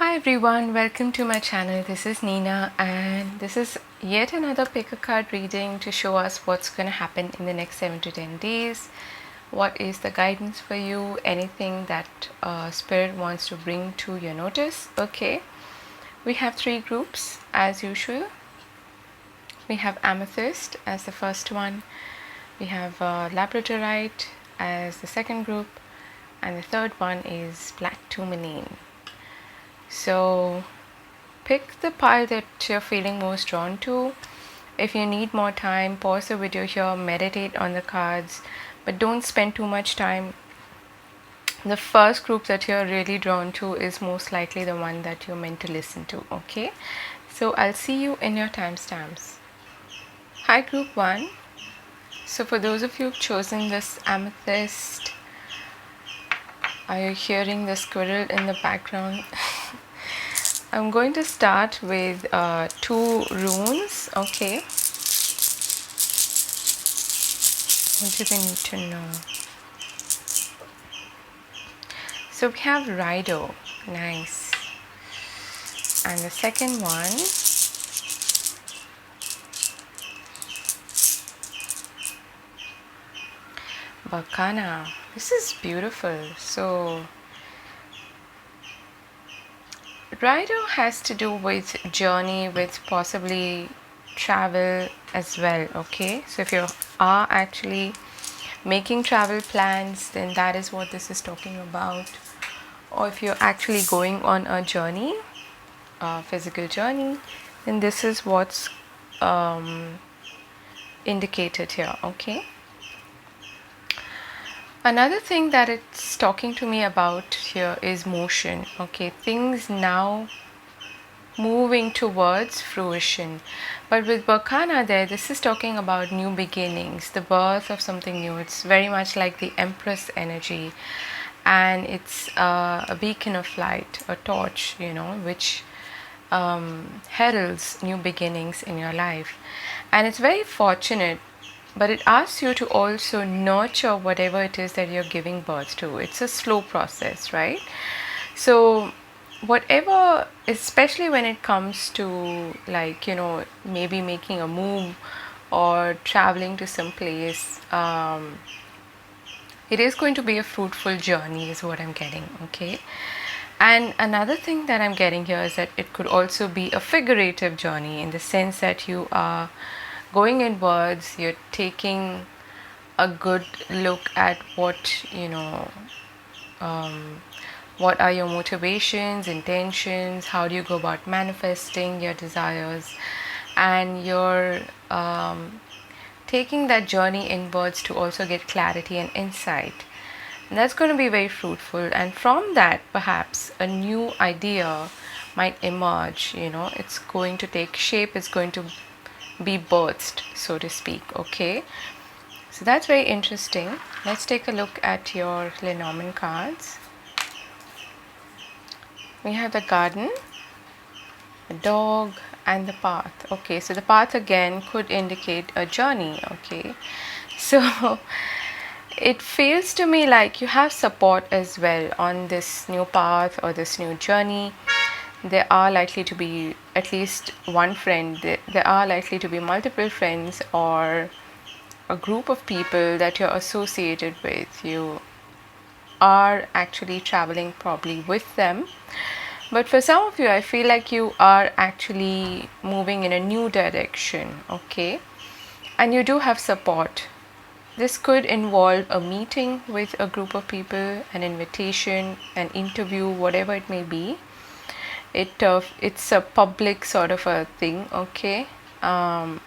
Hi everyone, welcome to my channel. This is Nina and this is yet another pick a card reading to show us what's going to happen in the next 7 to 10 days. What is the guidance for you? Anything that Spirit wants to bring to your notice? Okay, we have three groups as usual. We have Amethyst as the first one. We have Labradorite as the second group. And the third one is Black Tourmaline. So pick the pile that you're feeling most drawn to. If you need more time, pause the video here, meditate on the cards, but don't spend too much time. The first group that you're really drawn to is most likely the one that you're meant to listen to, okay? So I'll see you in your timestamps. Hi group 1. So for those of you who've chosen this Amethyst, are you hearing the squirrel in the background? I'm going to start with two runes, okay? What do they need to know? So we have Rido, nice. And the second one, Bakana. This is beautiful. So Rido has to do with journey, with possibly travel as well, okay? So if you are actually making travel plans, then that is what this is talking about. Or if you're actually going on a journey, a physical journey, then this is what's indicated here, okay? Another thing that it's talking to me about here is motion, okay? Things now moving towards fruition. But with Bakana there, this is talking about new beginnings, the birth of something new. It's very much like the Empress energy, and it's a beacon of light, a torch, which heralds new beginnings in your life. And it's very fortunate, but it asks you to also nurture whatever it is that you're giving birth to. It's a slow process, right? So whatever, especially when it comes to maybe making a move or traveling to some place, it is going to be a fruitful journey is what I'm getting, okay? And another thing that I'm getting here is that it could also be a figurative journey, in the sense that you are going inwards, you're taking a good look at what what are your motivations, intentions, how do you go about manifesting your desires, and you're taking that journey inwards to also get clarity and insight. And that's going to be very fruitful, and from that perhaps a new idea might emerge. It's going to take shape, it's going to be birthed, so to speak, okay? So that's very interesting. Let's take a look at your Lenormand cards. We have the garden, the dog, and the path. Okay, so the path again could indicate a journey, okay? So it feels to me like you have support as well on this new path or this new journey. There are likely to be at least one friend, there are likely to be multiple friends or a group of people that you're associated with. You are actually traveling probably with them. But for some of you, I feel like you are actually moving in a new direction, okay? And you do have support. This could involve a meeting with a group of people, an invitation, an interview, whatever it may be. It's a public sort of a thing, okay? And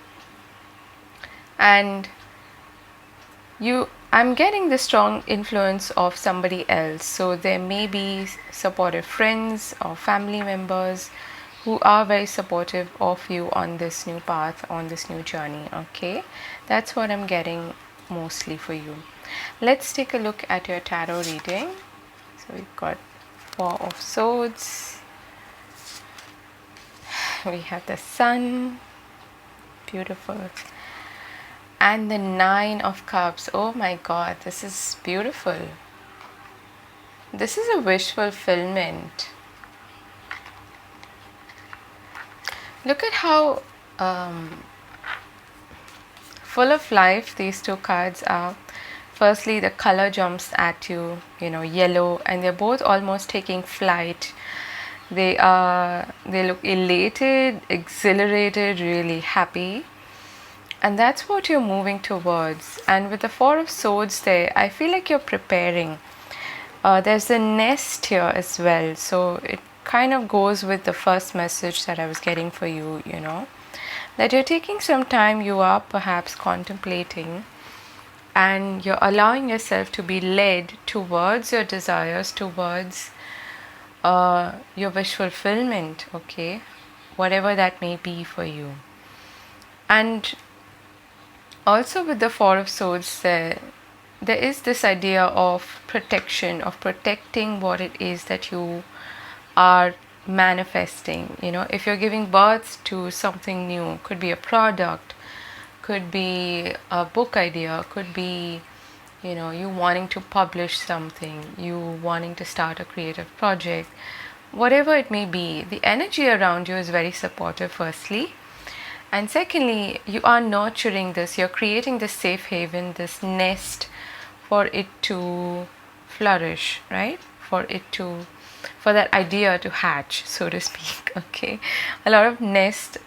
I'm getting the strong influence of somebody else. So there may be supportive friends or family members who are very supportive of you on this new path, on this new journey, okay? That's what I'm getting mostly for you. Let's take a look at your tarot reading. So we've got Four of Swords. We have the Sun. Beautiful. And the Nine of Cups. Oh my God, this is beautiful. This is a wish fulfillment. Look at how um, full of life these two cards are. Firstly, the color jumps at you, yellow, and they're both almost taking flight. They look elated, exhilarated, really happy. And that's what you're moving towards. And with the Four of Swords there, I feel like you're preparing. There's a nest here as well. So it kind of goes with the first message that I was getting for you, that you're taking some time, you are perhaps contemplating, and you're allowing yourself to be led towards your desires, towards your wish fulfillment, okay? Whatever that may be for you. And also with the Four of Swords, there is this idea of protection, of protecting what it is that you are manifesting. If you're giving birth to something new, could be a product, could be a book idea, could be you wanting to publish something, you wanting to start a creative project, whatever it may be, the energy around you is very supportive, firstly. And secondly, you are nurturing this, you're creating this safe haven, this nest for it to flourish, right? For that idea to hatch, so to speak. Okay, a lot of nest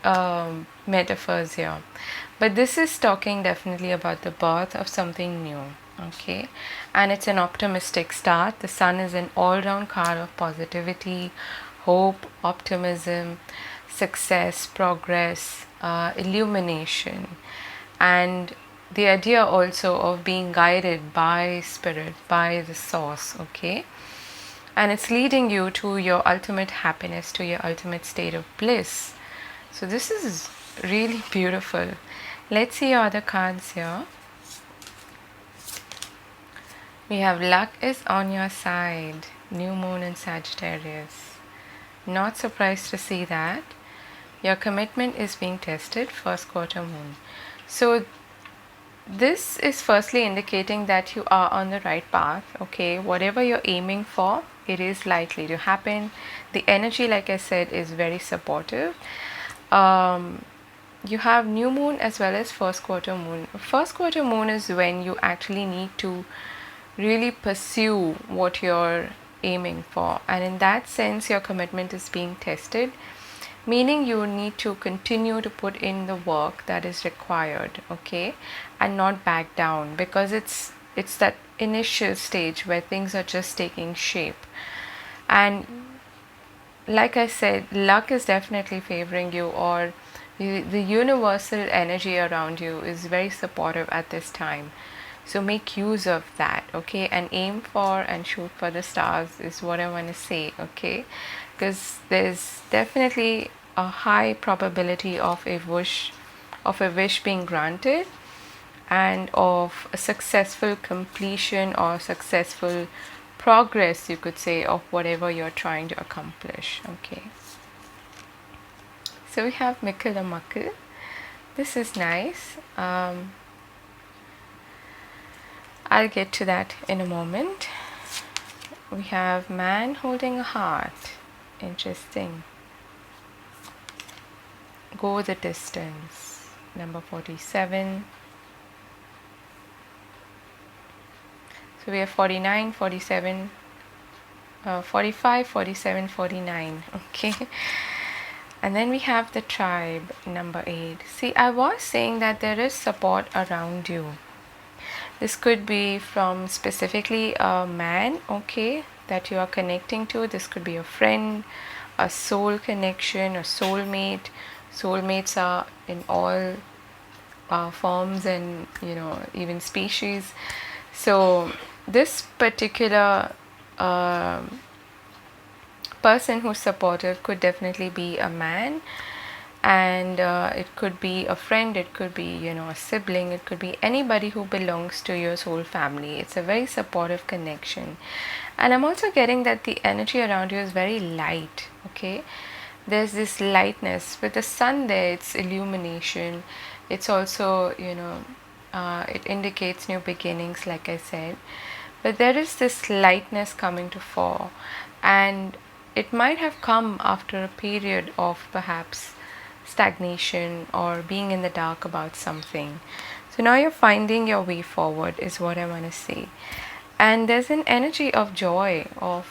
metaphors here, but this is talking definitely about the birth of something new. Okay, and it's an optimistic start. The sun is an all-round card of positivity, hope, optimism, success, progress, illumination, and the idea also of being guided by spirit, by the source. Okay, and it's leading you to your ultimate happiness, to your ultimate state of bliss. So this is really beautiful. Let's see your other cards here. We have luck is on your side. New moon in Sagittarius. Not surprised to see that. Your commitment is being tested, first quarter moon. So this is firstly indicating that you are on the right path. Okay, whatever you're aiming for, it is likely to happen. The energy, like I said, is very supportive. You have new moon as well as first quarter moon. First quarter moon is when you actually need to really pursue what you're aiming for, and in that sense your commitment is being tested, meaning you need to continue to put in the work that is required, okay, and not back down, because it's that initial stage where things are just taking shape. And like I said, luck is definitely favoring you, or the universal energy around you is very supportive at this time. So make use of that, okay, and aim for and shoot for the stars is what I want to say, okay, because there's definitely a high probability of a wish being granted, and of a successful completion or successful progress, you could say, of whatever you're trying to accomplish. Okay, so we have Mikkel and Makkel. This is nice. I'll get to that in a moment. We have man holding a heart. Interesting. Go the distance. Number 47. So we have 49, 47, 45, 47, 49. Okay. And then we have the tribe, number 8. See, I was saying that there is support around you. This could be from specifically a man, okay, that you are connecting to. This could be a friend, a soul connection, a soulmate. Soulmates are in all forms and, even species. So this particular person who's supportive could definitely be a man. And it could be a friend, it could be, a sibling, it could be anybody who belongs to your soul family. It's a very supportive connection. And I'm also getting that the energy around you is very light, okay? There's this lightness. With the sun there, it's illumination. It's also, it indicates new beginnings, like I said. But there is this lightness coming to fore. And it might have come after a period of perhaps stagnation or being in the dark about something. So now you're finding your way forward, is what I want to say. And there's an energy of joy, of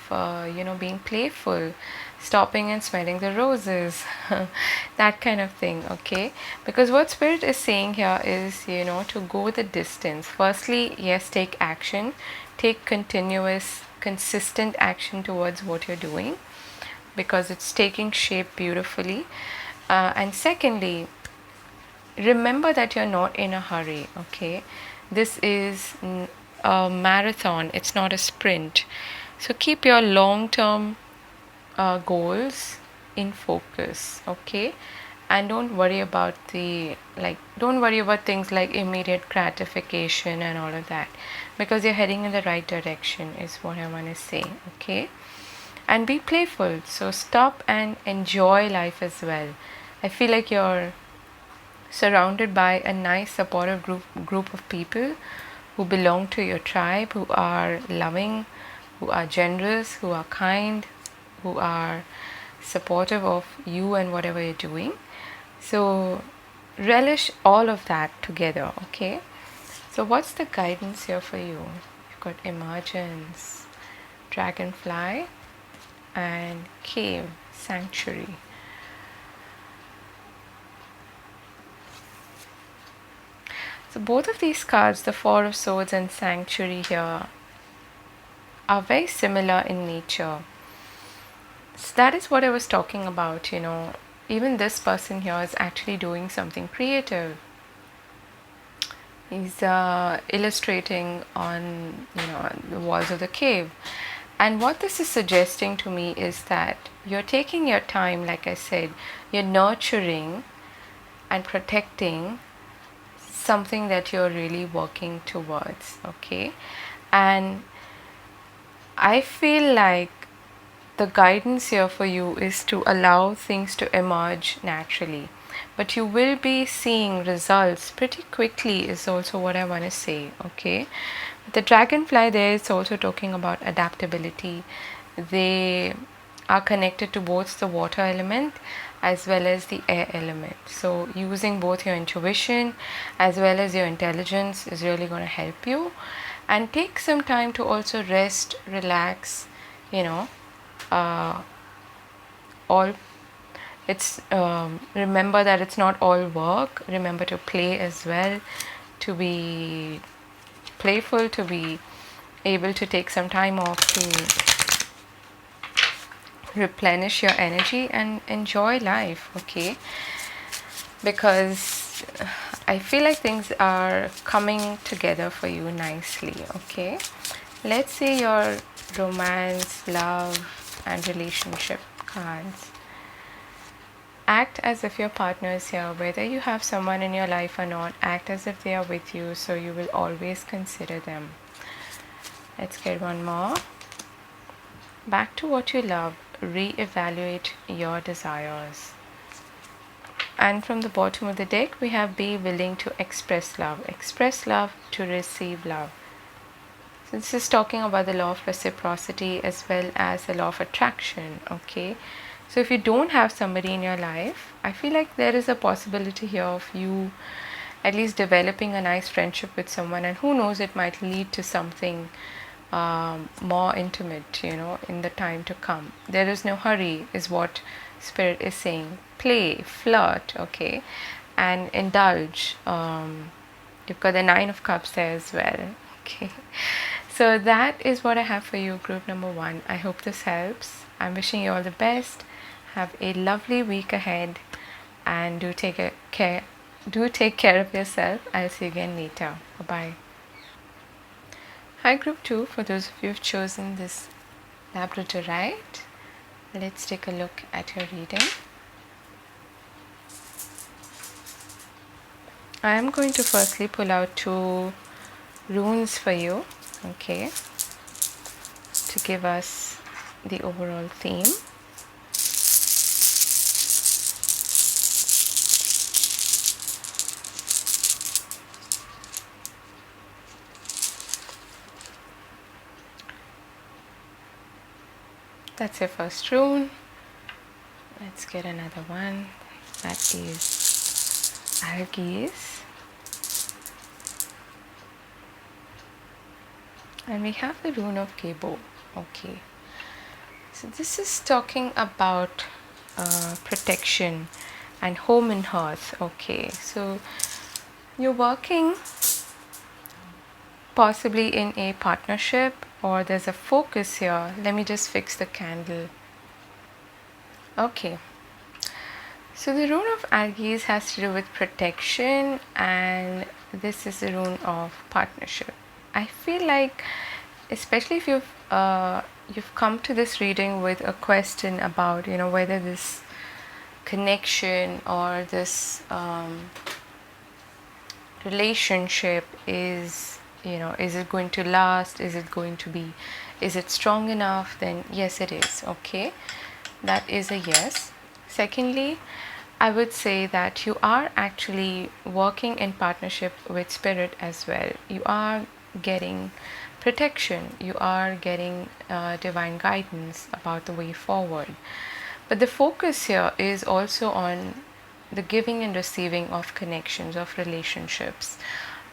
being playful, stopping and smelling the roses, that kind of thing. Okay, because what spirit is saying here is, to go the distance. Firstly, yes, take action, take continuous consistent action towards what you're doing, because it's taking shape beautifully. And secondly, remember that you're not in a hurry. Okay, this is a marathon, it's not a sprint. So keep your long term goals in focus. Okay, and don't worry about things like immediate gratification and all of that, because you're heading in the right direction, is what I want to say. Okay, and be playful, so stop and enjoy life as well. I feel like you're surrounded by a nice supportive group of people who belong to your tribe, who are loving, who are generous, who are kind, who are supportive of you and whatever you're doing. So relish all of that together. Okay, so what's the guidance here for you? You've got emergence, dragonfly, and cave, sanctuary. So both of these cards, the Four of Swords and Sanctuary here, are very similar in nature. So that is what I was talking about. Even this person here is actually doing something creative. He's illustrating on the walls of the cave. And what this is suggesting to me is that you're taking your time, like I said, you're nurturing and protecting something that you're really working towards. Okay, and I feel like the guidance here for you is to allow things to emerge naturally, but you will be seeing results pretty quickly, is also what I want to say. Okay, the dragonfly there is also talking about adaptability. They are connected to both the water element as well as the air element. So using both your intuition as well as your intelligence is really going to help you. And take some time to also rest, relax, all it's remember that it's not all work. Remember to play as well, to be playful, to be able to take some time off to replenish your energy and enjoy life. Okay, because I feel like things are coming together for you nicely. Okay, let's see your romance, love, and relationship cards. Act as if your partner is here. Whether you have someone in your life or not, act as if they are with you, so you will always consider them. Let's get one more. Back to what you love. Reevaluate your desires. And from the bottom of the deck, we have be willing to express love. Express love to receive love. So this is talking about the law of reciprocity as well as the law of attraction. Okay, so if you don't have somebody in your life, I feel like there is a possibility here of you at least developing a nice friendship with someone, and who knows, it might lead to something more intimate, in the time to come. There is no hurry, is what Spirit is saying. Play, flirt, okay, and indulge. You've got the Nine of Cups there as well. Okay, so that is what I have for you, group number 1. I hope this helps. I'm wishing you all the best. Have a lovely week ahead, and do take care of yourself. I'll see you again later. Bye bye. Hi, group 2. For those of you who've chosen this labradorite, let's take a look at your reading. I am going to firstly pull out 2 runes for you, okay, to give us the overall theme. That's your first rune. Let's get another one. that is Aries. And we have the rune of Gebo. Okay. So this is talking about protection and home and hearth. Okay. So you're working possibly in a partnership, or there's a focus here. Let me just fix the candle. Okay. So the rune of Aries has to do with protection, and this is the rune of partnership. I feel like, especially if you've come to this reading with a question about whether this connection or this relationship is is it going to last, is it strong enough, then yes, it is. Okay, that is a yes. Secondly, I would say that you are actually working in partnership with spirit as well. You are getting protection, you are getting divine guidance about the way forward. But the focus here is also on the giving and receiving of connections, of relationships.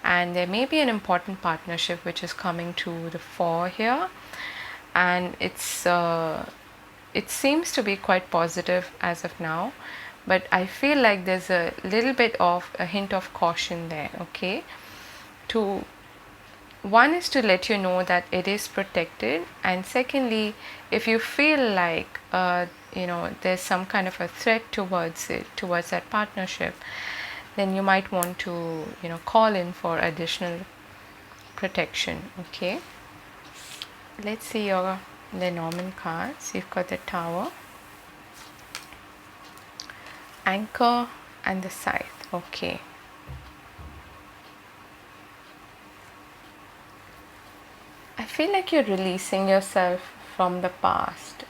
And there may be an important partnership which is coming to the fore here, and it seems to be quite positive as of now, but I feel like there's a little bit of a hint of caution there. Okay, to one is to let you know that it is protected, and secondly, if you feel like there's some kind of a threat towards that partnership, then you might want to call in for additional protection. Okay, let's see your Lenormand cards. You've got the Tower, Anchor, and the Scythe. Okay, I feel like you're releasing yourself from the past.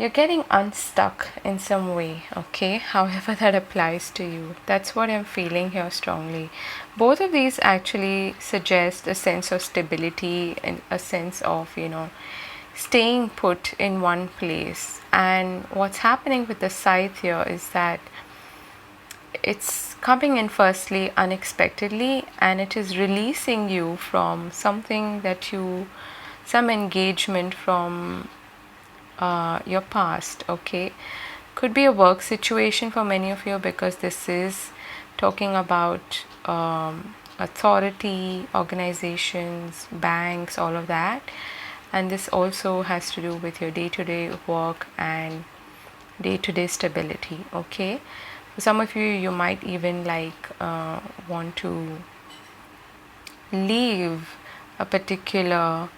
You're getting unstuck in some way, okay? However that applies to you. That's what I'm feeling here strongly. Both of these actually suggest a sense of stability and a sense of, staying put in one place. And what's happening with the Scythe here is that it's coming in firstly unexpectedly, and it is releasing you from something some engagement from your past. Okay, could be a work situation for many of you, because this is talking about authority, organizations, banks, all of that. And this also has to do with your day-to-day work and day-to-day stability. Okay, for some of you might even want to leave a particular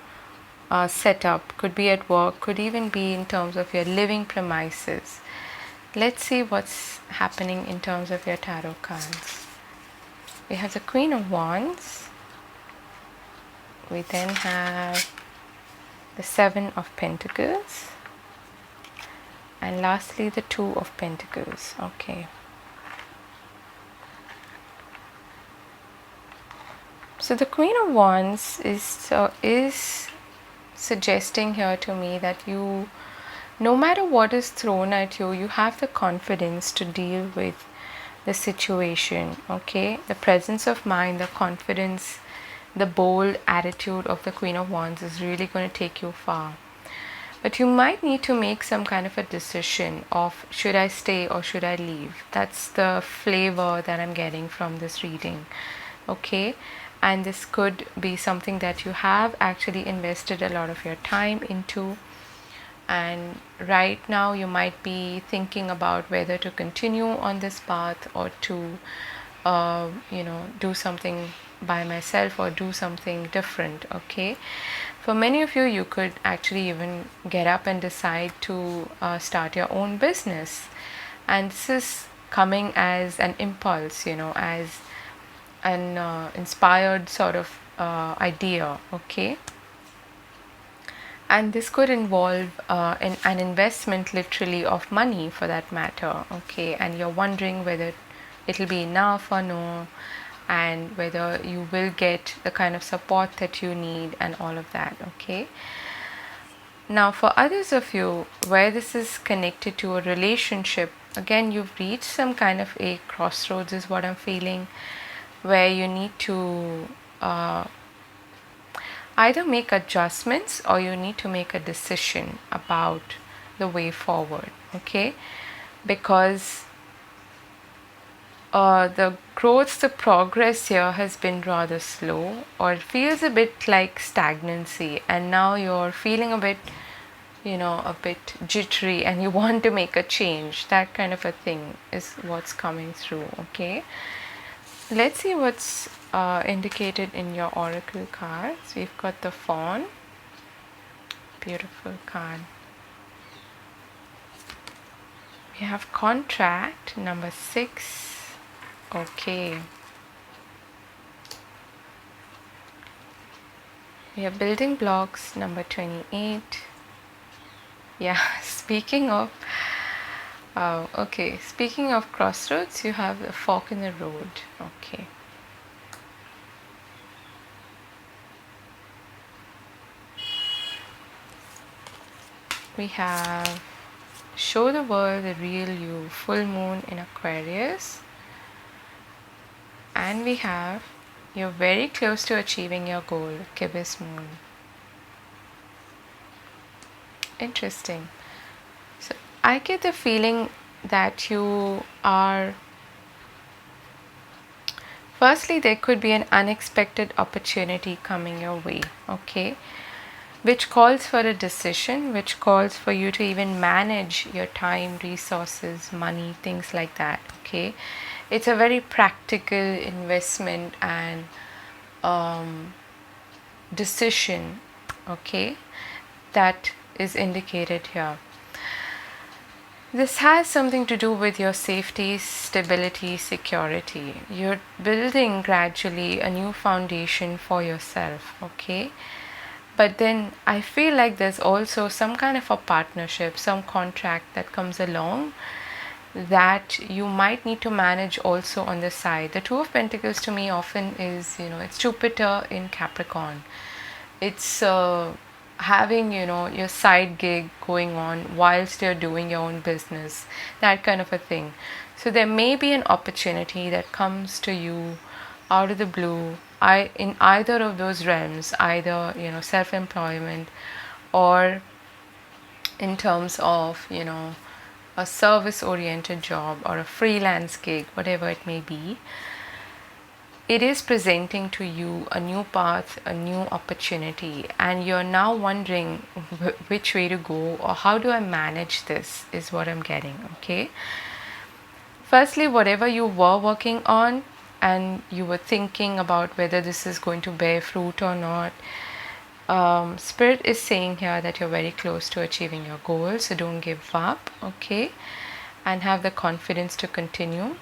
setup. Could be at work, could even be in terms of your living premises. Let's see what's happening in terms of your tarot cards. We have the Queen of Wands. We then have the Seven of Pentacles, and lastly the Two of Pentacles. Okay, so the Queen of Wands is suggesting here to me that no matter what is thrown at you, you have the confidence to deal with the situation. Okay, the presence of mind, the confidence, the bold attitude of the Queen of Wands is really going to take you far. But you might need to make some kind of a decision of, should I stay or should I leave? That's the flavor that I'm getting from this reading. Okay, and this could be something that you have actually invested a lot of your time into, and right now you might be thinking about whether to continue on this path or to do something by myself or do something different. Okay, for many of you, you could actually even get up and decide to start your own business, and this is coming as an impulse, as an inspired sort of idea. Okay, and this could involve an investment, literally, of money for that matter. Okay, and you're wondering whether it'll be enough or no, and whether you will get the kind of support that you need and all of that. Okay, Now, for others of you, where this is connected to a relationship, again, you've reached some kind of a crossroads, is what I'm feeling, where you need to either make adjustments or you need to make a decision about the way forward, okay? Because the growth, the progress here has been rather slow, or it feels a bit like stagnancy, and now you're feeling a bit, a bit jittery and you want to make a change. That kind of a thing is what's coming through, okay? Let's see what's indicated in your oracle cards. We've got the Fawn. Beautiful card. We have Contract, number 6. Okay. We have Building Blocks, number 28. Yeah, speaking of speaking of crossroads, you have a fork in the road. Okay. We have Show the World the Real You, full moon in Aquarius. And we have You're very close to achieving your goal, Gibbous moon. Interesting. So I get the feeling that you are, firstly, there could be an unexpected opportunity coming your way, okay, which calls for a decision, which calls for you to even manage your time, resources, money, things like that, okay. It's a very practical investment and decision, okay, that is indicated here. This has something to do with your safety, stability, security. You're building gradually a new foundation for yourself, okay? But then I feel like there's also some kind of a partnership, some contract that comes along that you might need to manage also on the side. The Two of Pentacles to me often is, it's Jupiter in Capricorn. It's having, your side gig going on whilst you're doing your own business, that kind of a thing. So there may be an opportunity that comes to you out of the blue, in either of those realms, either, self-employment, or in terms of, a service-oriented job or a freelance gig, whatever it may be. It is presenting to you a new path, a new opportunity, and you're now wondering which way to go or how do I manage this, is what I'm getting, okay? Firstly, whatever you were working on and you were thinking about whether this is going to bear fruit or not, Spirit is saying here that you're very close to achieving your goal, so don't give up, okay? And have the confidence to continue.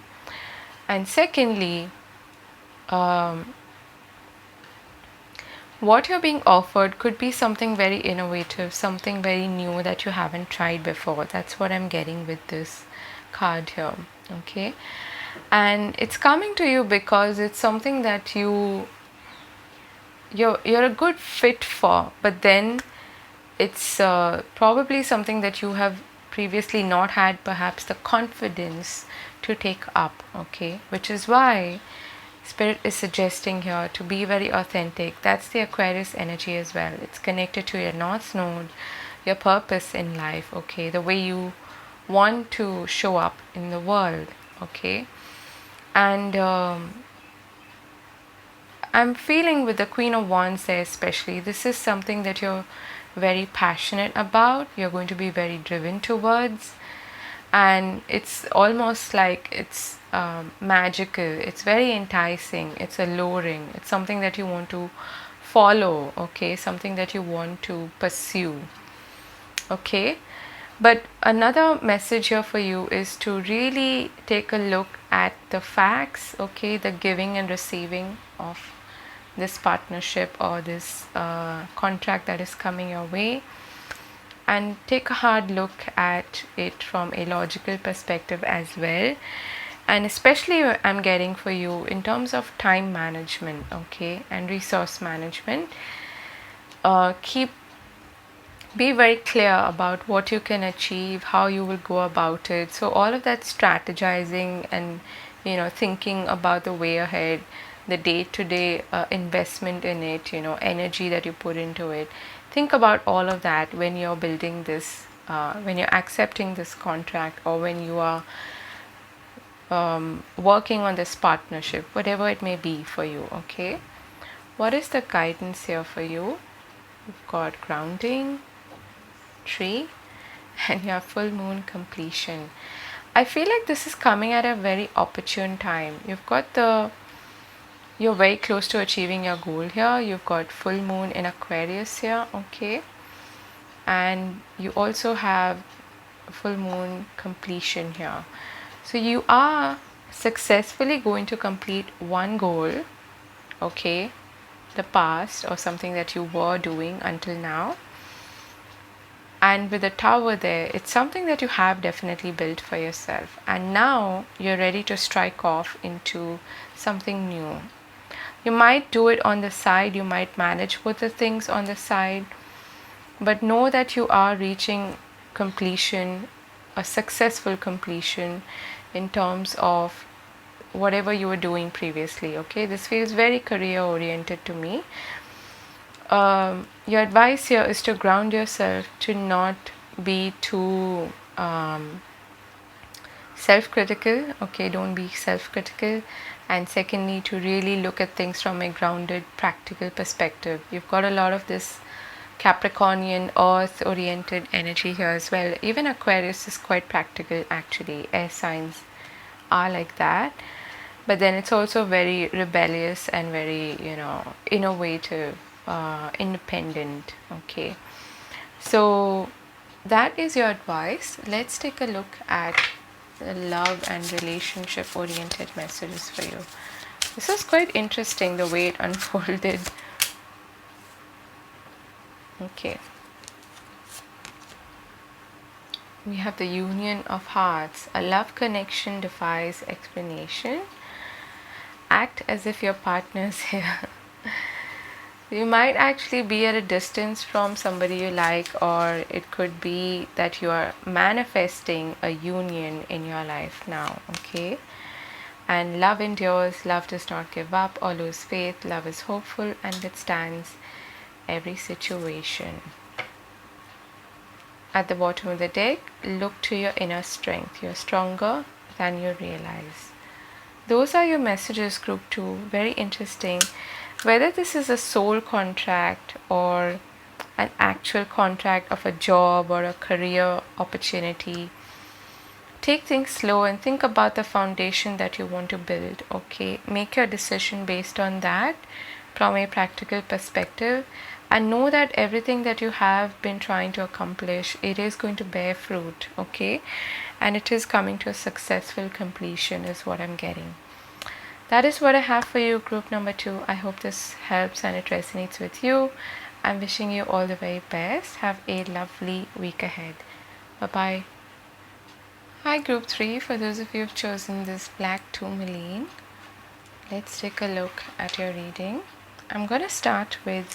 And secondly, what you're being offered could be something very innovative, something very new that you haven't tried before. That's what I'm getting with this card here, okay? And it's coming to you because it's something that you're a good fit for, but then it's probably something that you have previously not had perhaps the confidence to take up, okay? Which is why Spirit is suggesting here to be very authentic. That's the Aquarius energy as well. It's connected to your North Node, your purpose in life, okay? The way you want to show up in the world, okay? And I'm feeling with the Queen of Wands there especially, this is something that you're very passionate about, you're going to be very driven towards, and it's almost like it's magical, it's very enticing, it's alluring, it's something that you want to follow, okay, something that you want to pursue, okay. But another message here for you is to really take a look at the facts, okay, the giving and receiving of this partnership or this contract that is coming your way, and take a hard look at it from a logical perspective as well. And especially I'm getting for you in terms of time management, okay, and resource management. Keep Be very clear about what you can achieve, how you will go about it. So all of that strategizing and thinking about the way ahead, the day-to-day investment in it, energy that you put into it. Think about all of that when you're building this, when you're accepting this contract, or when you are working on this partnership, whatever it may be for you. Okay, what is the guidance here for you? You've got grounding, tree, and you have full moon completion. I feel like this is coming at a very opportune time. You're very close to achieving your goal here. You've got full moon in Aquarius here, okay? And you also have full moon completion here. So you are successfully going to complete one goal, okay? The past, or something that you were doing until now. And with the tower there, it's something that you have definitely built for yourself. And now you're ready to strike off into something new. You might do it on the side, you might manage with the things on the side, but know that you are reaching completion, a successful completion in terms of whatever you were doing previously. Okay, this feels very career oriented to me. Your advice here is to ground yourself, to not be too self-critical. Okay, don't be self-critical. And secondly, to really look at things from a grounded, practical perspective. You've got a lot of this Capricornian, earth oriented energy here as well. Even Aquarius is quite practical actually. Air signs are like that. But then it's also very rebellious and very, innovative, independent. Okay. So that is your advice. Let's take a look at the love and relationship oriented messages for you. This was quite interesting the way it unfolded. Okay. We have the Union of Hearts. A love connection defies explanation. Act as if your partner is here. You might actually be at a distance from somebody you like, or it could be that you are manifesting a union in your life now, okay? And love endures, love does not give up or lose faith, love is hopeful and withstands every situation. At the bottom of the deck, look to your inner strength. You're stronger than you realize. Those are your messages, group 2. Very interesting. Whether this is a soul contract or an actual contract of a job or a career opportunity, take things slow and think about the foundation that you want to build. Okay, make your decision based on that from a practical perspective, and know that everything that you have been trying to accomplish, it is going to bear fruit. Okay, and it is coming to a successful completion is what I'm getting. That is what I have for you, group number 2. I hope this helps and it resonates with you. I'm wishing you all the very best. Have a lovely week ahead. Bye-bye. Hi, group 3. For those of you who've chosen this black tourmaline, let's take a look at your reading. I'm going to start with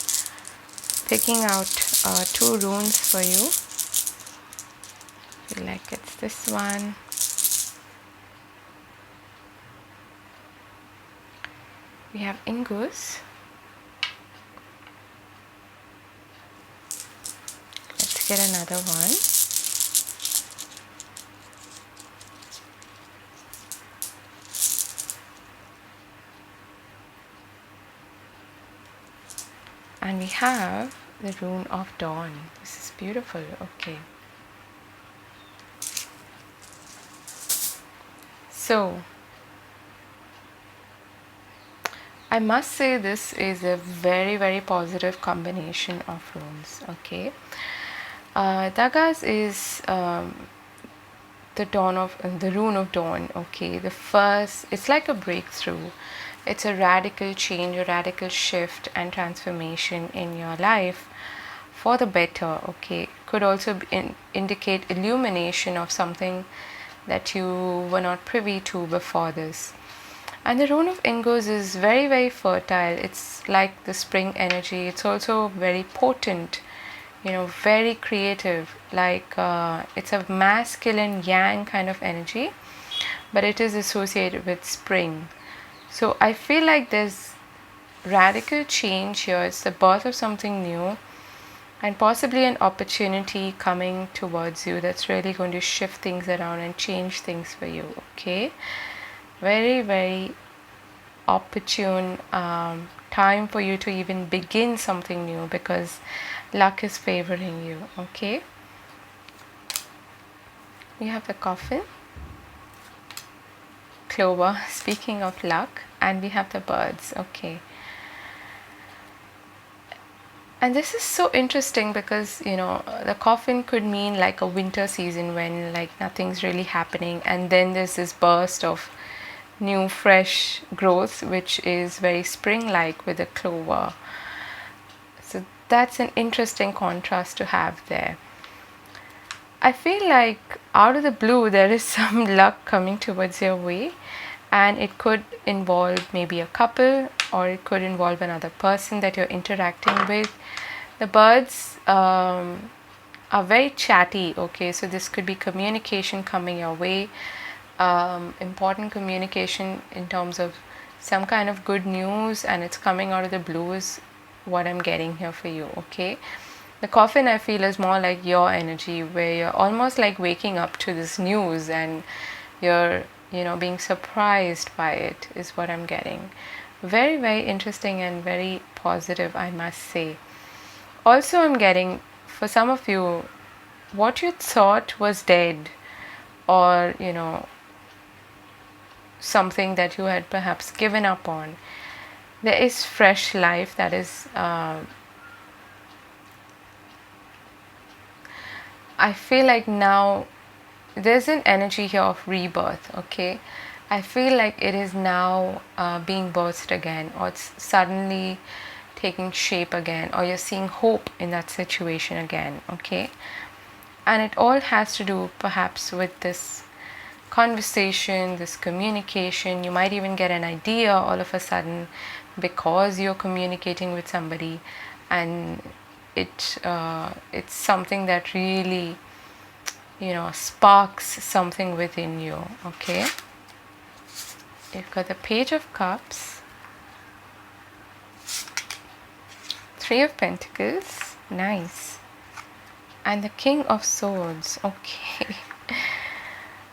picking out 2 runes for you. I feel like it's this one. We have Ingus. Let's get another one. And we have the rune of dawn. This is beautiful. Okay. So, I must say this is a very, very positive combination of runes. Okay. Dagas is the rune of dawn. Okay. The first, it's like a breakthrough. It's a radical change, a radical shift and transformation in your life for the better. Okay. Could also indicate illumination of something that you were not privy to before this. And the rune of Ingus is very, very fertile. It's like the spring energy. It's also very potent very creative, like it's a masculine yang kind of energy, but it is associated with spring. So I feel like there's radical change here. It's the birth of something new, and possibly an opportunity coming towards you that's really going to shift things around and change things for you. Okay, very, very opportune time for you to even begin something new, because luck is favoring you. Okay, we have the coffin, clover, speaking of luck, and we have the birds. Okay, and this is so interesting because the coffin could mean like a winter season when like nothing's really happening, and then there's this burst of new fresh growth which is very spring like with the clover. So that's an interesting contrast to have there. I feel like out of the blue there is some luck coming towards your way, and it could involve maybe a couple, or it could involve another person that you're interacting with. The birds are very chatty. Okay, so this could be communication coming your way, important communication in terms of some kind of good news, and it's coming out of the blue is what I'm getting here for you. Okay, the coffin I feel is more like your energy, where you're almost like waking up to this news and you're being surprised by it, is what I'm getting. Very, very interesting and very positive, I must say. Also, I'm getting, for some of you, what you thought was dead, or something that you had perhaps given up on, there is fresh life that is I feel like now there's an energy here of rebirth. Okay, I feel like it is now being birthed again, or it's suddenly taking shape again, or you're seeing hope in that situation again. Okay, and it all has to do perhaps with this conversation, this communication. You might even get an idea all of a sudden because you're communicating with somebody, and it's something that really sparks something within you. Okay, you've got the Page of Cups, Three of Pentacles, nice, and the King of Swords. Okay.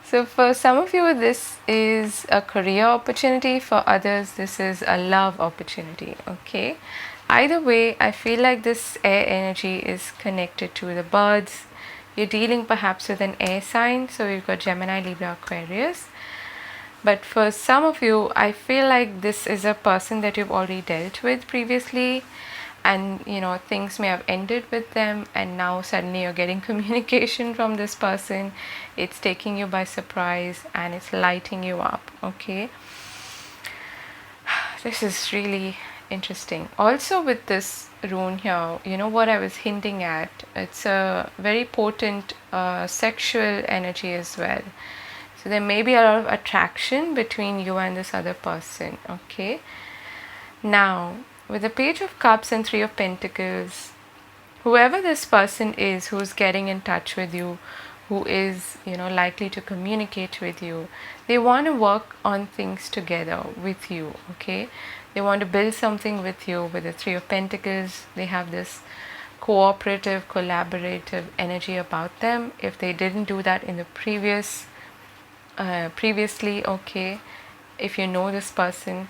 So for some of you this is a career opportunity, for others this is a love opportunity. Okay, either way I feel like this air energy is connected to the birds. You're dealing perhaps with an air sign, so you've got Gemini, Libra, Aquarius. But for some of you, I feel like this is a person that you've already dealt with previously, and things may have ended with them, and now suddenly you're getting communication from this person. It's taking you by surprise and it's lighting you up. Okay, this is really interesting. Also with this rune here, what I was hinting at, it's a very potent sexual energy as well. So there may be a lot of attraction between you and this other person. Okay, now with the Page of Cups and Three of Pentacles, whoever this person is who's getting in touch with you, who is likely to communicate with you, they want to work on things together with you. Okay, they want to build something with you. With the Three of Pentacles, they have this cooperative, collaborative energy about them. If they didn't do that in the previously, okay, if you know this person,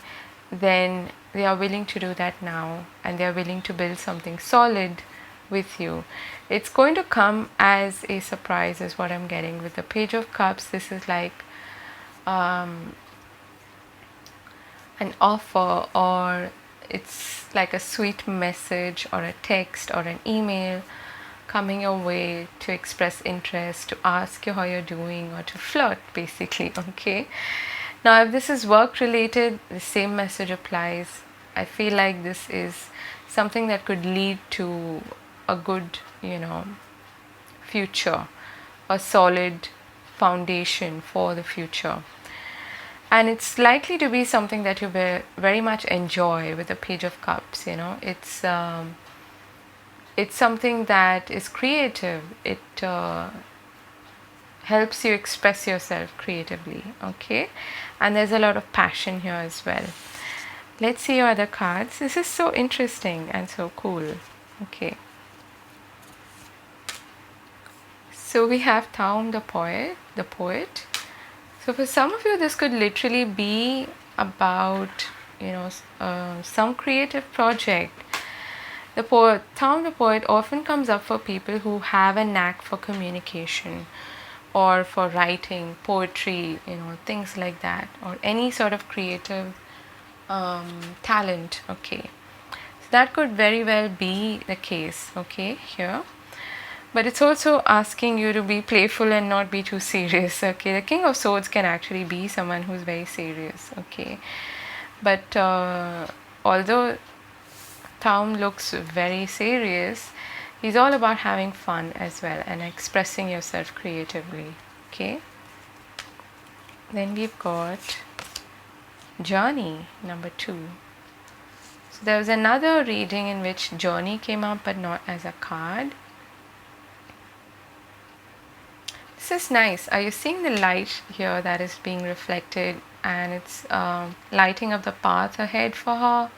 then they are willing to do that now, and they are willing to build something solid with you. It's going to come as a surprise is what I'm getting. With the Page of Cups, this is like an offer, or it's like a sweet message or a text or an email coming your way to express interest, to ask you how you're doing, or to flirt basically. Okay, now if this is work related, the same message applies. I feel like this is something that could lead to a good future, a solid foundation for the future. And it's likely to be something that you very much enjoy with the Page of Cups. It's it's something that is creative. It helps you express yourself creatively, okay? And there's a lot of passion here as well. Let's see your other cards. This is so interesting and so cool. Okay. So we have Taum the poet. So for some of you, this could literally be about, some creative project. The poet, Taum the poet, often comes up for people who have a knack for communication, or for writing, poetry, things like that, or any sort of creative talent. Okay, so that could very well be the case, okay, here. But it's also asking you to be playful and not be too serious, okay. The King of Swords can actually be someone who's very serious, okay. But although Taum looks very serious, he's all about having fun as well and expressing yourself creatively, okay. Then we've got Journey, number 2. So there was another reading in which Journey came up, but not as a card. This is nice. Are you seeing the light here that is being reflected, and it's lighting up the path ahead for her?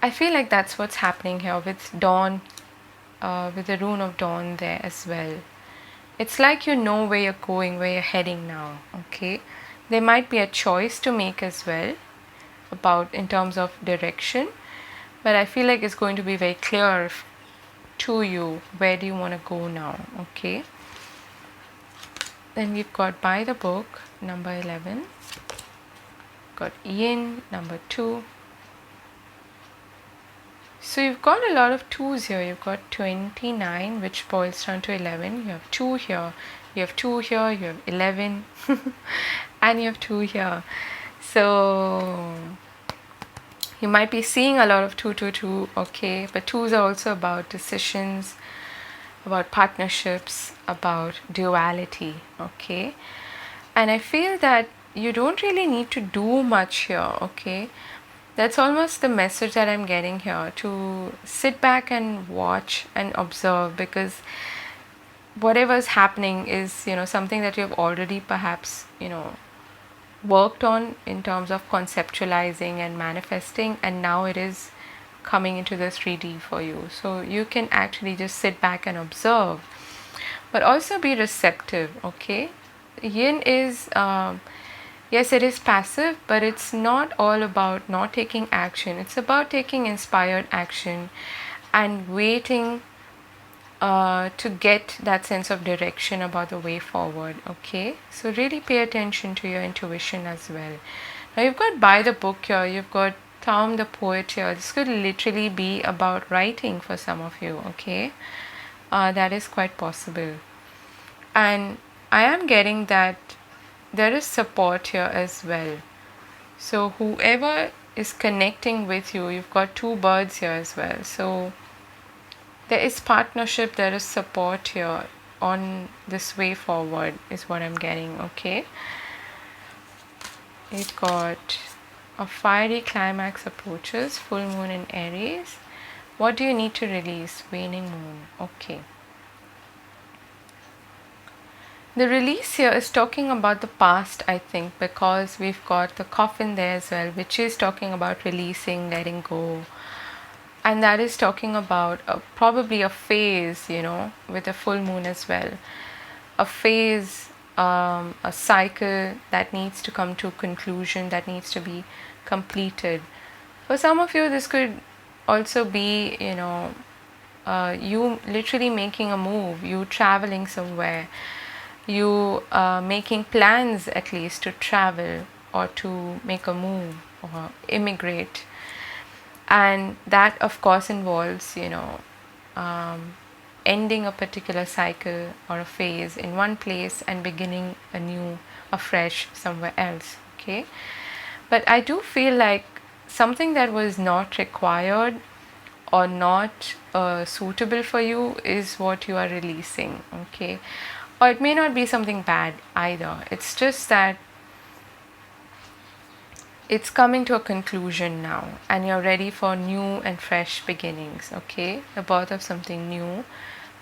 I feel like that's what's happening here with dawn, with the rune of dawn there as well. It's like you know where you're going, where you're heading now, okay? There might be a choice to make as well about in terms of direction, but I feel like it's going to be very clear to you where do you want to go now, okay? Then we've got By the Book, number 11. Got Yin, number 2. So you've got a lot of 2s here. You've got 29, which boils down to 11. You have 2 here. You have 2 here. You have 11. And you have 2 here. So you might be seeing a lot of 2, 2, 2. Okay. But 2s are also about decisions, about partnerships, about duality. Okay. And I feel that you don't really need to do much here. Okay. That's almost the message that I'm getting here, to sit back and watch and observe, because whatever's happening is, something that you've already perhaps, worked on in terms of conceptualizing and manifesting, and now it is coming into the 3D for you. So you can actually just sit back and observe, but also be receptive, okay? Yin is yes, it is passive, but it's not all about not taking action. It's about taking inspired action and waiting to get that sense of direction about the way forward, okay? So really pay attention to your intuition as well. Now you've got By the Book here, you've got Taum the poet here. This could literally be about writing for some of you, okay? That is quite possible. And I am getting that there is support here as well. So whoever is connecting with you, you've got 2 birds here as well. So there is partnership, there is support here on this way forward is what I'm getting, okay? We've got a fiery climax approaches, full moon in Aries. What do you need to release? Waning moon, okay. The release here is talking about the past, I think, because we've got the coffin there as well, which is talking about releasing, letting go. And that is talking about probably a phase, with a full moon as well. A phase, a cycle that needs to come to conclusion, that needs to be completed. For some of you, this could also be, you literally making a move, you traveling somewhere, you making plans at least to travel or to make a move or immigrate. And that of course involves, ending a particular cycle or a phase in one place and beginning afresh somewhere else, okay? But I do feel like something that was not required or not suitable for you is what you are releasing, okay? Or it may not be something bad either. It's just that it's coming to a conclusion now, and you're ready for new and fresh beginnings. Okay, the birth of something new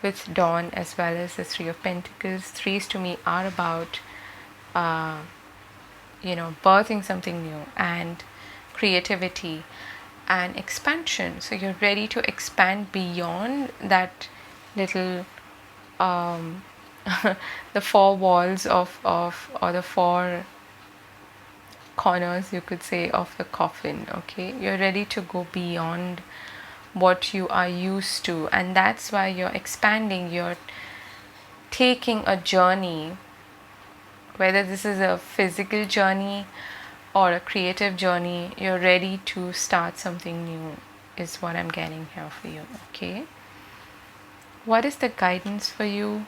with dawn, as well as the Three of Pentacles. Threes to me are about birthing something new and creativity and expansion. So you're ready to expand beyond that little the four walls or the four corners, you could say, of the coffin. Okay, you're ready to go beyond what you are used to, and that's why you're expanding. You're taking a journey, whether this is a physical journey or a creative journey. You're ready to start something new, is what I'm getting here for you. Okay, what is the guidance for you?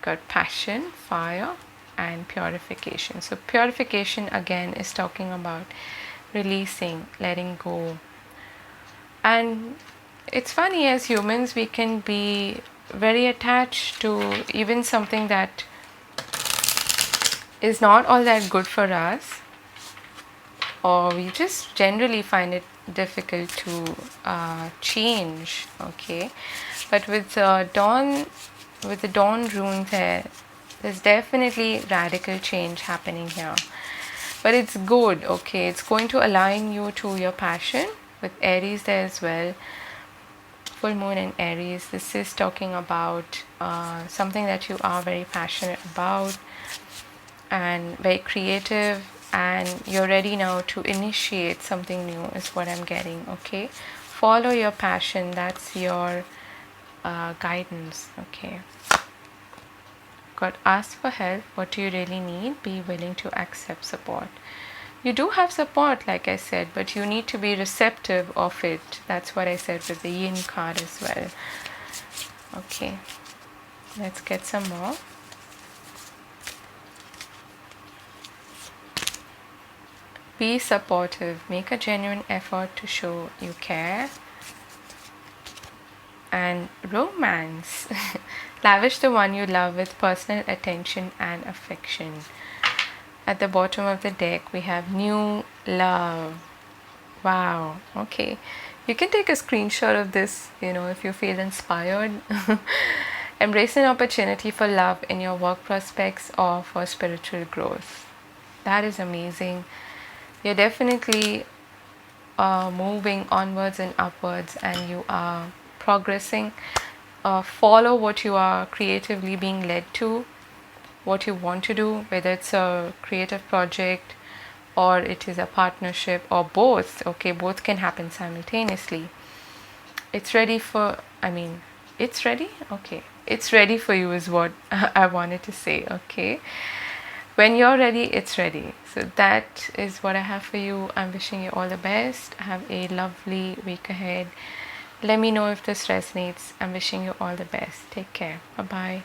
Got passion, fire, and purification. So purification again is talking about releasing, letting go. And it's funny, as humans we can be very attached to even something that is not all that good for us, or we just generally find it difficult to change. Okay, but with the dawn rune there's definitely radical change happening here, but it's good. Okay, it's going to align you to your passion. With Aries there as well, full moon in Aries, this is talking about something that you are very passionate about and very creative, and you're ready now to initiate something new, is what I'm getting. Okay, follow your passion, that's your guidance. Okay, God, ask for help. What do you really need? Be willing to accept support. You do have support, like I said, but you need to be receptive of it. That's what I said with the Yin card as well. Okay, let's get some more. Be supportive. Make a genuine effort to show you care. And romance. Lavish the one you love with personal attention and affection. At the bottom of the deck, we have new love. Wow. Okay. You can take a screenshot of this, if you feel inspired. Embrace an opportunity for love in your work prospects or for spiritual growth. That is amazing. You're definitely moving onwards and upwards, and you are progressing. Follow what you are creatively being led to, what you want to do, whether it's a creative project or it is a partnership or both. Okay, both can happen simultaneously. It's ready for, it's ready. Okay, it's ready for you is what I wanted to say. Okay, when you're ready, it's ready. So that is what I have for you. I'm wishing you all the best. Have a lovely week ahead. Let me know if this resonates. I'm wishing you all the best. Take care. Bye bye.